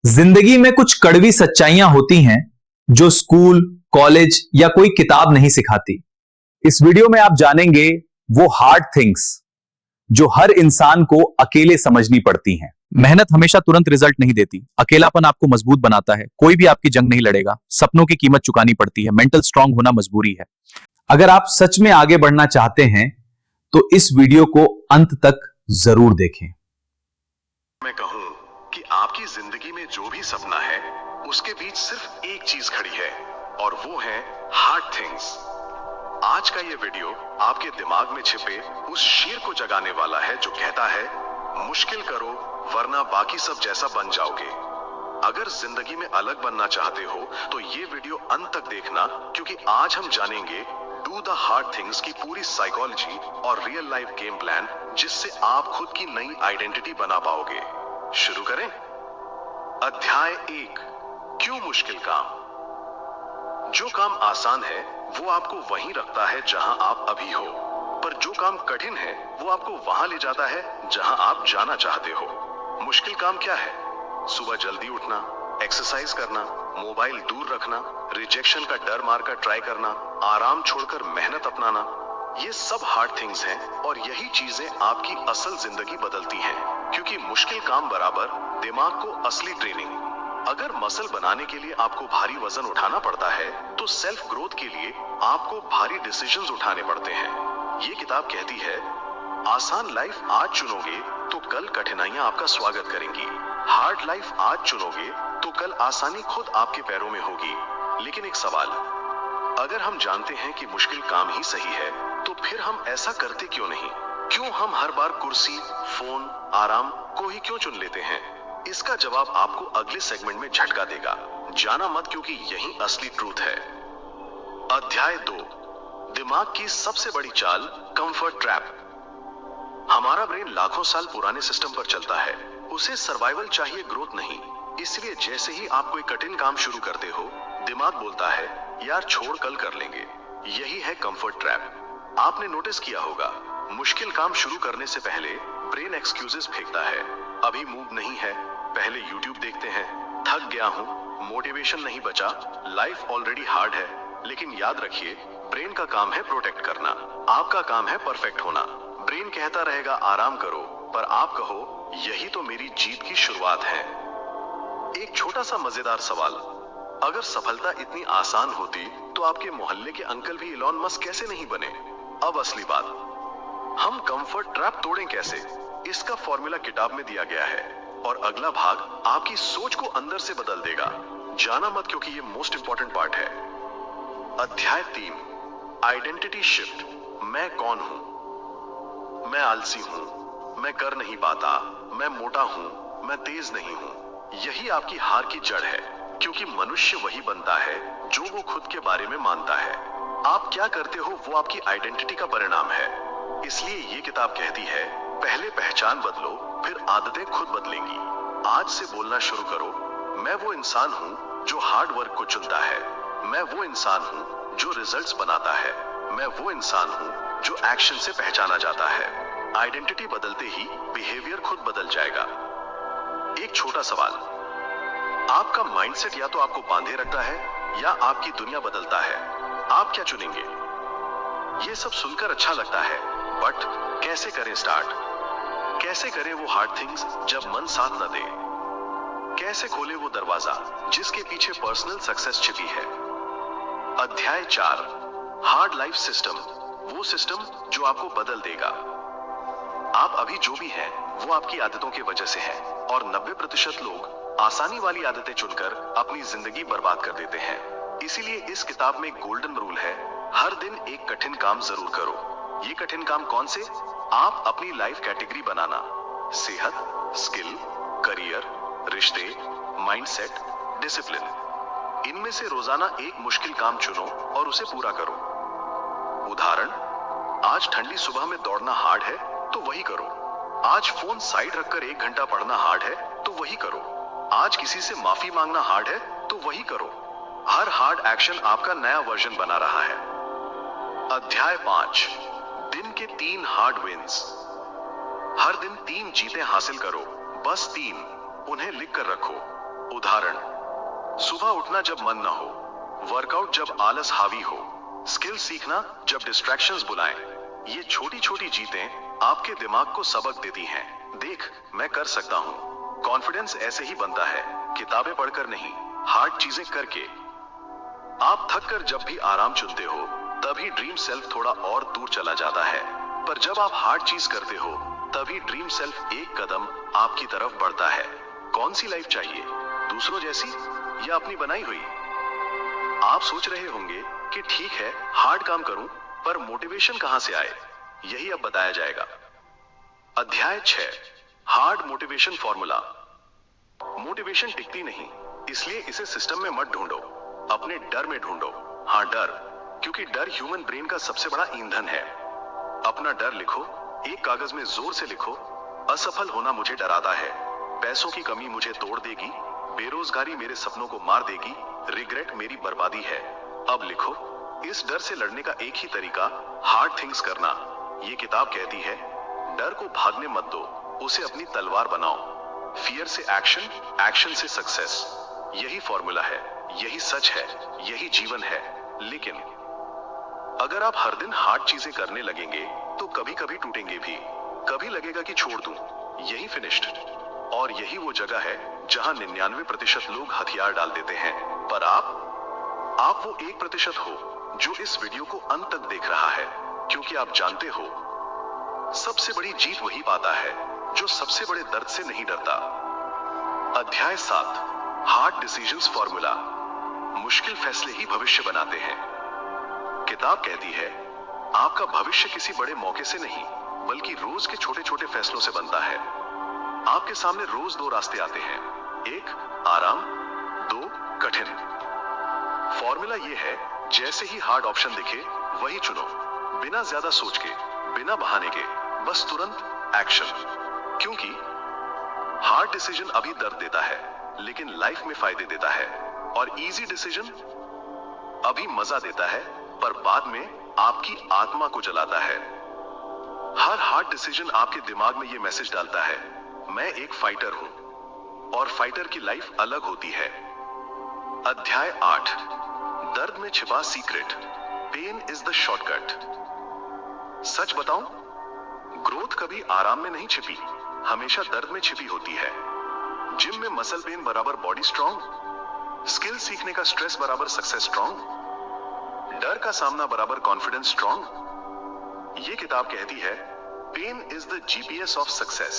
जिंदगी में कुछ कड़वी सच्चाइयां होती हैं जो स्कूल, कॉलेज या कोई किताब नहीं सिखाती। इस वीडियो में आप जानेंगे वो हार्ड थिंग्स जो हर इंसान को अकेले समझनी पड़ती हैं। मेहनत हमेशा तुरंत रिजल्ट नहीं देती। अकेलापन आपको मजबूत बनाता है। कोई भी आपकी जंग नहीं लड़ेगा। सपनों की कीमत चुकानी पड़ती है। मेंटल स्ट्रांग होना मजबूरी है। अगर आप सच में आगे बढ़ना चाहते हैं तो इस वीडियो को अंत तक जरूर देखें। मैं कहूं कि आपकी जिंदगी में जो भी सपना है उसके बीच सिर्फ एक चीज खड़ी है और वो है हार्ड थिंग्स। आज का ये वीडियो आपके दिमाग में छिपे उस शेर को जगाने वाला है जो कहता है मुश्किल करो वरना बाकी सब जैसा बन जाओगे। अगर जिंदगी में अलग बनना चाहते हो तो ये वीडियो अंत तक देखना, क्योंकि आज हम जानेंगे डू द हार्ड थिंग्स की पूरी साइकोलॉजी और रियल लाइफ गेम प्लान, जिससे आप खुद की नई आइडेंटिटी बना पाओगे। शुरू करें। अध्याय 1, क्यों मुश्किल काम। जो काम आसान है वो आपको वहीं रखता है जहां आप अभी हो, पर जो काम कठिन है वो आपको वहां ले जाता है जहां आप जाना चाहते हो। मुश्किल काम क्या है? सुबह जल्दी उठना, एक्सरसाइज करना, मोबाइल दूर रखना, रिजेक्शन का डर मारकर ट्राई करना, आराम छोड़कर मेहनत अपनाना, ये सब हार्ड थिंग्स हैं और यही चीजें आपकी असल जिंदगी बदलती हैं, क्योंकि मुश्किल काम बराबर दिमाग को असली ट्रेनिंग। अगर मसल बनाने के लिए आपको भारी वजन उठाना पड़ता है तो सेल्फ ग्रोथ के लिए आपको भारी डिसीजंस उठाने पड़ते हैं। ये किताब कहती है आसान लाइफ आज चुनोगे तो कल कठिनाइयां आपका स्वागत करेंगी। हार्ड लाइफ आज चुनोगे तो कल आसानी खुद आपके पैरों में होगी। लेकिन एक सवाल, अगर हम जानते हैं कि मुश्किल काम ही सही है तो फिर हम ऐसा करते क्यों नहीं? क्यों हम हर बार कुर्सी, फोन, आराम को ही क्यों चुन लेते हैं? इसका जवाब आपको अगले सेगमेंट में झटका देगा। जाना मत, क्योंकि यही असली ट्रूथ है। अध्याय 2, दिमाग की सबसे बड़ी चाल, कंफर्ट ट्रैप। हमारा ब्रेन लाखों साल पुराने सिस्टम पर चलता है। उसे सर्वाइवल चाहिए, ग्रोथ नहीं। इसलिए जैसे ही आप कोई कठिन काम शुरू करते हो दिमाग बोलता है यार छोड़, कल कर लेंगे। यही है कंफर्ट ट्रैप। आपने नोटिस किया होगा, मुश्किल काम शुरू करने से पहले ब्रेन एक्सक्यूजेस फेंकता है। अभी मूड नहीं है, पहले यूट्यूब देखते हैं, थक गया हूं, मोटिवेशन नहीं बचा, लाइफ ऑलरेडी हार्ड है। लेकिन याद रखिए, ब्रेन का काम है प्रोटेक्ट करना, आपका काम है परफेक्ट होना। ब्रेन कहता रहेगा आराम करो, पर आप कहो यही तो मेरी जीत की शुरुआत है। एक छोटा सा मजेदार सवाल, अगर सफलता इतनी आसान होती तो आपके मोहल्ले के अंकल भी इलॉन मस्क कैसे नहीं बने? अब असली बात, हम कंफर्ट ट्रैप तोड़ें कैसे? इसका फॉर्मूला किताब में दिया गया है और अगला भाग आपकी सोच को अंदर से बदल देगा। जाना मत, क्योंकि ये मोस्ट इंपॉर्टेंट पार्ट है। अध्याय 3, आइडेंटिटी शिफ्ट। मैं कौन हूं? मैं आलसी हूं, मैं कर नहीं पाता, मैं मोटा हूं, मैं तेज नहीं हूं। यही आपकी हार की जड़ है, क्योंकि मनुष्य वही बनता है जो वो खुद के बारे में मानता है। आप क्या करते हो वो आपकी आइडेंटिटी का परिणाम है। इसलिए ये किताब कहती है पहले पहचान बदलो, फिर आदतें खुद बदलेंगी। आज से बोलना शुरू करो, मैं वो इंसान हूं जो हार्ड वर्क को चुनता है, मैं वो इंसान हूं जो रिजल्ट्स बनाता है, मैं वो इंसान हूं जो एक्शन से पहचाना जाता है। आइडेंटिटी बदलते ही बिहेवियर खुद बदल जाएगा। एक छोटा सवाल, आपका माइंडसेट या तो आपको बांधे रखता है या आपकी दुनिया बदलता है। आप क्या चुनेंगे? ये सब सुनकर अच्छा लगता है, बट कैसे करें स्टार्ट? कैसे करें वो हार्ड थिंग्स जब मन साथ न दे? कैसे खोले वो दरवाजा जिसके पीछे पर्सनल सक्सेस छिपी है? अध्याय 4, हार्ड लाइफ सिस्टम। वो सिस्टम जो आपको बदल देगा। आप अभी जो भी हैं वो आपकी आदतों की वजह से है, और 90% लोग आसानी वाली आदतें चुनकर अपनी जिंदगी बर्बाद कर देते हैं। इसीलिए इस किताब में गोल्डन रूल है, हर दिन एक कठिन काम जरूर करो। ये कठिन काम कौन से? आप अपनी लाइफ कैटेगरी बनाना, सेहत, स्किल, करियर, रिश्ते, माइंडसेट, डिसिप्लिन। इनमें से रोजाना एक मुश्किल काम चुनो और उसे पूरा करो। उदाहरण, आज ठंडी सुबह में दौड़ना हार्ड है तो वही करो। आज फोन साइड रखकर 1 घंटा पढ़ना हार्ड है तो वही करो। आज किसी से माफी मांगना हार्ड है तो वही करो। हर हार्ड एक्शन आपका नया वर्जन बना रहा है। अध्याय 5, दिन के 3 हार्ड विन्स। हर दिन 3 जीतें हासिल करो, बस 3। उन्हें लिख कर रखो। उदाहरण, सुबह उठना जब मन न हो, वर्कआउट जब आलस हावी हो, स्किल सीखना जब डिस्ट्रैक्शंस बुलाएं। ये छोटी छोटी जीतें आपके दिमाग को सबक देती हैं। देख, मैं कर सकता हूँ। कॉन्फिडेंस ऐसे ही बनता है, किताबें पढ़कर नहीं, हार्ड चीजें करके। आप थक कर जब भी आराम चुनते हो, तभी ड्रीम सेल्फ थोड़ा और दूर चला जाता है। पर जब आप हार्ड चीज करते हो, तभी ड्रीम सेल्फ एक कदम आपकी तरफ बढ़ता है। कौन सी लाइफ चाहिए, दूसरों जैसी या अपनी बनाई हुई? आप सोच रहे होंगे कि ठीक है, हार्ड काम करूं, पर मोटिवेशन कहां से आए? यही अब बताया जाएगा। अध्याय 6, हार्ड मोटिवेशन फॉर्मूला। मोटिवेशन टिकती नहीं, इसलिए इसे सिस्टम में मत ढूंढो, अपने डर में ढूंढो। हाँ, डर, क्योंकि डर ह्यूमन ब्रेन का सबसे बड़ा ईंधन है। अपना डर लिखो, एक कागज में जोर से लिखो। असफल होना मुझे डराता है, पैसों की कमी मुझे तोड़ देगी, बेरोजगारी मेरे सपनों को मार देगी, रिग्रेट मेरी बर्बादी है। अब लिखो, इस डर से लड़ने का एक ही तरीका, हार्ड थिंग्स करना। ये किताब कहती है, डर को भागने मत दो, उसे अपनी तलवार बनाओ। फियर से एक्शन, एक्शन से सक्सेस। यही फॉर्मूला है, यही सच है, यही जीवन है। लेकिन अगर आप हर दिन हार्ड चीजें करने लगेंगे, तो कभी कभी टूटेंगे भी, कभी लगेगा कि छोड़ दूं, यही फिनिश्ड। और यही वो जगह है जहां 99% लोग हथियार डाल देते हैं। पर आप वो 1% हो जो इस वीडियो को अंत तक देख रहा है, क्योंकि आप जानते हो, सबसे बड़ी जीत वही पाता है जो सबसे बड़े दर्द से नहीं डरता। अध्याय 7, हार्ड डिसीजंस फॉर्मूला। मुश्किल फैसले ही भविष्य बनाते हैं। किताब कहती है, आपका भविष्य किसी बड़े मौके से नहीं, बल्कि रोज के छोटे छोटे फैसलों से बनता है। आपके सामने रोज 2 रास्ते आते हैं, एक आराम, 2 कठिन। फॉर्मूला यह है, जैसे ही हार्ड ऑप्शन दिखे, वही चुनो, बिना ज्यादा सोच के, बिना बहाने के, बस तुरंत एक्शन। क्योंकि हार्ड डिसीजन अभी दर्द देता है, लेकिन लाइफ में फायदे देता है। और इजी डिसीजन अभी मजा देता है, पर बाद में आपकी आत्मा को जलाता है। हर हार्ड डिसीजन आपके दिमाग में यह मैसेज डालता है, मैं एक फाइटर हूं, और फाइटर की लाइफ अलग होती है। अध्याय 8, दर्द में छिपा secret. Pain is the shortcut. सच बताऊं, ग्रोथ कभी आराम में नहीं छिपी, हमेशा दर्द में छिपी होती है। जिम में मसल पेन बराबर बॉडी स्ट्रांग, स्किल सीखने का स्ट्रेस बराबर सक्सेस स्ट्रांग, डर का सामना बराबर कॉन्फिडेंस स्ट्रांग। ये किताब कहती है, pain is the GPS of success.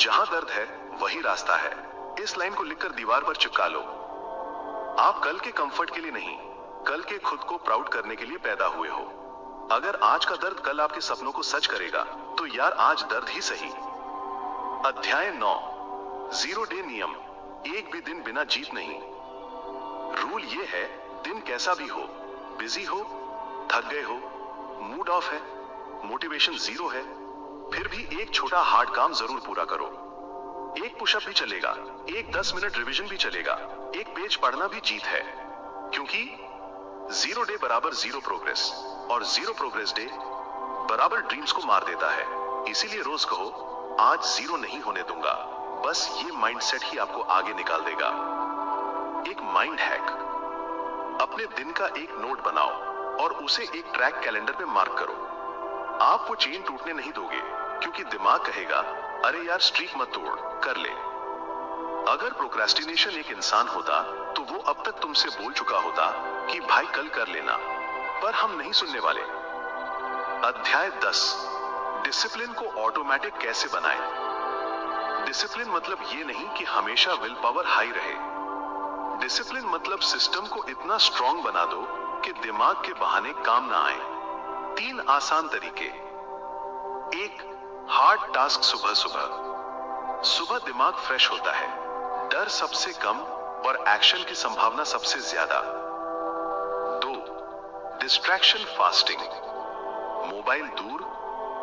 जहां दर्द है, वही रास्ता है। इस लाइन को लिखकर दीवार पर चिपका लो। आप कल के कंफर्ट के लिए नहीं, कल के खुद को प्राउड करने के लिए पैदा हुए हो। अगर आज का दर्द कल आपके सपनों को सच करेगा, तो यार आज दर्द ही सही। अध्याय 9, 0 डे नियम। एक भी दिन बिना जीत नहीं। रूल ये है, दिन कैसा भी हो, बिजी हो, थक गए हो, मूड ऑफ है, मोटिवेशन 0 है, फिर भी एक छोटा हार्ड काम जरूर पूरा करो। एक पुशअप भी चलेगा, एक 10 मिनट रिवीजन भी चलेगा, एक पेज पढ़ना भी जीत है। क्योंकि 0 डे बराबर 0 प्रोग्रेस, और 0 प्रोग्रेस डे बराबर ड्रीम्स को मार देता है। इसीलिए रोज कहो, आज 0 नहीं होने दूंगा। बस ये माइंडसेट ही आपको आगे निकाल देगा। एक माइंड हैक, अपने दिन का एक नोट बनाओ और उसे एक ट्रैक कैलेंडर पे मार्क करो। आप वो चेन टूटने नहीं दोगे, क्योंकि दिमाग कहेगा, अरे यार स्ट्रीक मत तोड़, कर ले। अगर प्रोक्रेस्टिनेशन एक इंसान होता, तो वो अब तक तुमसे बोल चुका होता कि भाई कल कर लेना, पर हम नहीं सुनने वाले। अध्याय 10, डिसिप्लिन को ऑटोमेटिक कैसे बनाएं। डिसिप्लिन मतलब ये नहीं कि हमेशा विल पावर हाई रहे। डिसिप्लिन मतलब सिस्टम को इतना स्ट्रॉन्ग बना दो कि दिमाग के बहाने काम ना आए। 3 आसान तरीके। 1, हार्ड टास्क सुबह सुबह। सुबह दिमाग फ्रेश होता है, डर सबसे कम और एक्शन की संभावना सबसे ज्यादा। 2, डिस्ट्रैक्शन फास्टिंग। मोबाइल दूर,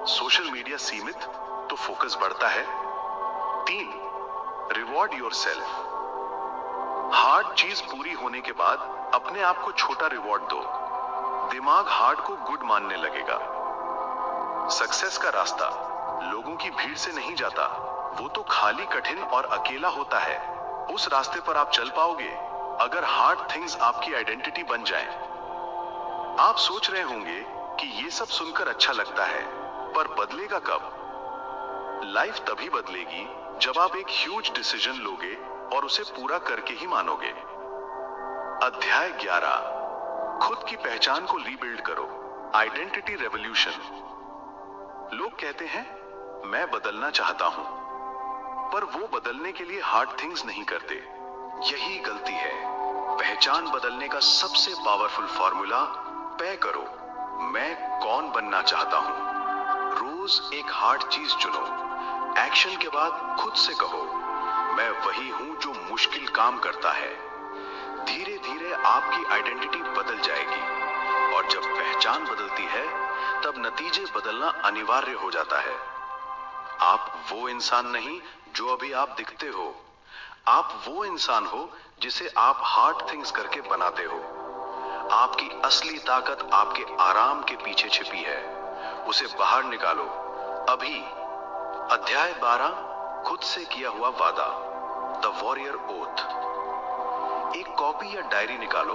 सोशल मीडिया सीमित, तो फोकस बढ़ता है। 3, रिवॉर्ड योरसेल्फ। हार्ड चीज पूरी होने के बाद अपने आप को छोटा रिवॉर्ड दो। दिमाग हार्ड को गुड मानने लगेगा। सक्सेस का रास्ता लोगों की भीड़ से नहीं जाता, वो तो खाली, कठिन और अकेला होता है। उस रास्ते पर आप चल पाओगे अगर हार्ड थिंग्स आपकी आइडेंटिटी बन जाएं। आप सोच रहे होंगे कि ये सब सुनकर अच्छा लगता है, पर बदलेगा कब? लाइफ तभी बदलेगी जब आप एक ह्यूज डिसीजन लोगे और उसे पूरा करके ही मानोगे। अध्याय 11, खुद की पहचान को रीबिल्ड करो, आइडेंटिटी रेवोल्यूशन। लोग कहते हैं मैं बदलना चाहता हूं, पर वो बदलने के लिए हार्ड थिंग्स नहीं करते। यही गलती है। पहचान बदलने का सबसे पावरफुल फॉर्मूला, तय करो मैं कौन बनना चाहता हूं। रोज एक हार्ड चीज चुनो। एक्शन के बाद खुद से कहो मैं वही हूं जो मुश्किल काम करता है। धीरे धीरे आपकी आइडेंटिटी बदल जाएगी, और जब पहचान बदलती है तब नतीजे बदलना अनिवार्य हो जाता है। आप वो इंसान नहीं जो अभी आप दिखते हो, आप वो इंसान हो जिसे आप हार्ड थिंग्स करके बनाते हो। आपकी असली ताकत आपके आराम के पीछे छिपी है, उसे बाहर निकालो अभी। अध्याय 12, खुद से किया हुआ वादा, द वॉरियर ओथ। एक कॉपी या डायरी निकालो,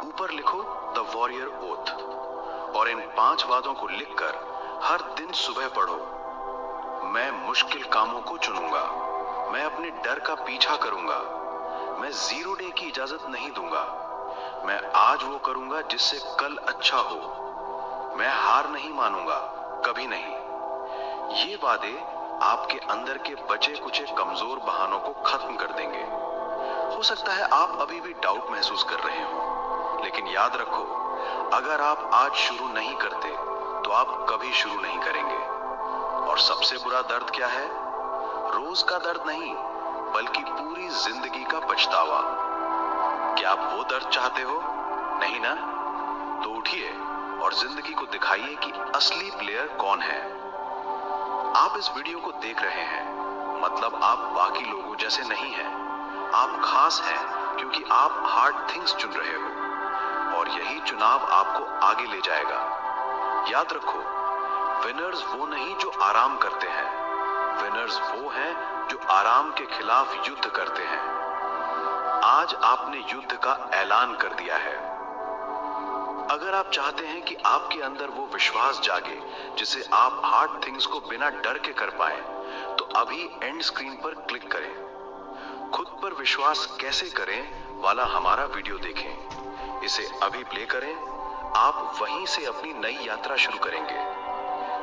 ऊपर लिखो द वॉरियर ओथ, और इन 5 वादों को लिखकर हर दिन सुबह पढ़ो। मैं मुश्किल कामों को चुनूंगा, मैं अपने डर का पीछा करूंगा, मैं 0 डे की इजाजत नहीं दूंगा, मैं आज वो करूंगा जिससे कल अच्छा हो, मैं हार नहीं मानूंगा, कभी नहीं। ये वादे आपके अंदर के बचे कुचे कमजोर बहानों को खत्म कर देंगे। हो सकता है आप अभी भी डाउट महसूस कर रहे हो, लेकिन याद रखो अगर आप आज शुरू नहीं करते तो आप कभी शुरू नहीं करेंगे। और सबसे बुरा दर्द क्या है? रोज का दर्द नहीं, बल्कि पूरी जिंदगी का पछतावा। क्या आप वो दर्द चाहते हो? नहीं ना? तो उठिए और जिंदगी को दिखाइए कि असली प्लेयर कौन है। आप इस वीडियो को देख रहे हैं, मतलब आप बाकी लोगों जैसे नहीं हैं। आप खास हैं क्योंकि आप हार्ड थिंग्स चुन रहे हो, और यही चुनाव आपको आगे ले जाएगा। याद रखो, विनर्स वो नहीं जो आराम करते हैं, विनर्स वो हैं जो आराम के खिलाफ युद्ध करते हैं। आज आपने युद्ध का ऐलान कर दिया है। अगर आप चाहते हैं कि आपके अंदर वो विश्वास जागे जिसे आप हार्ड थिंग्स को बिना डर के कर पाए, तो अभी एंड स्क्रीन पर क्लिक करें। खुद पर विश्वास कैसे करें वाला हमारा वीडियो देखें। इसे अभी प्ले करें। आप वहीं से अपनी नई यात्रा शुरू करेंगे।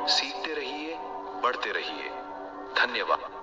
सीखते रहिए, बढ़ते रहिए। धन्यवाद।